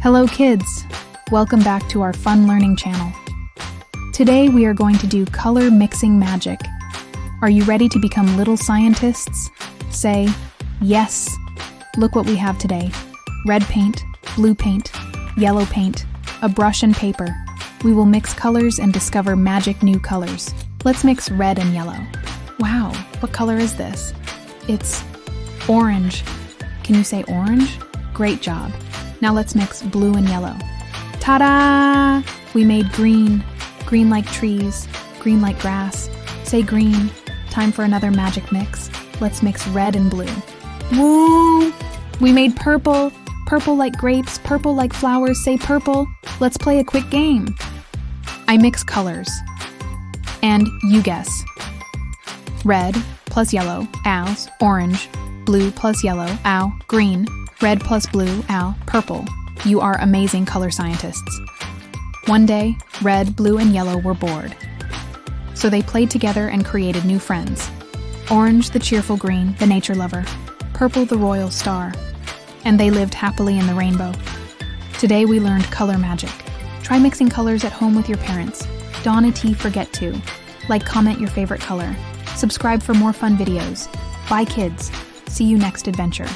Hello kids! Welcome back to our fun learning channel. Today we are going to do color mixing magic. Are you ready to become little scientists? Say, yes! Look what we have today. Red paint, blue paint, yellow paint, a brush and paper. We will mix colors and discover magic new colors. Let's mix red and yellow. Wow, what color is this? It's orange. Can you say orange? Great job. Now let's mix blue and yellow. Ta-da! We made green. Green like trees, green like grass. Say green. Time for another magic mix. Let's mix red and blue. Woo! We made purple. Purple like grapes, purple like flowers. Say purple. Let's play a quick game. I mix colors. And you guess. Red plus yellow, ows, orange. Blue plus yellow, ow, green. Red plus blue, ow, purple. You are amazing color scientists. One day, red, blue, and yellow were bored. So they played together and created new friends. Orange, the cheerful green, the nature lover. Purple, the royal star. And they lived happily in the rainbow. Today we learned color magic. Try mixing colors at home with your parents. Don't forget to like, comment your favorite color. Subscribe for more fun videos. Bye kids. See you next adventure.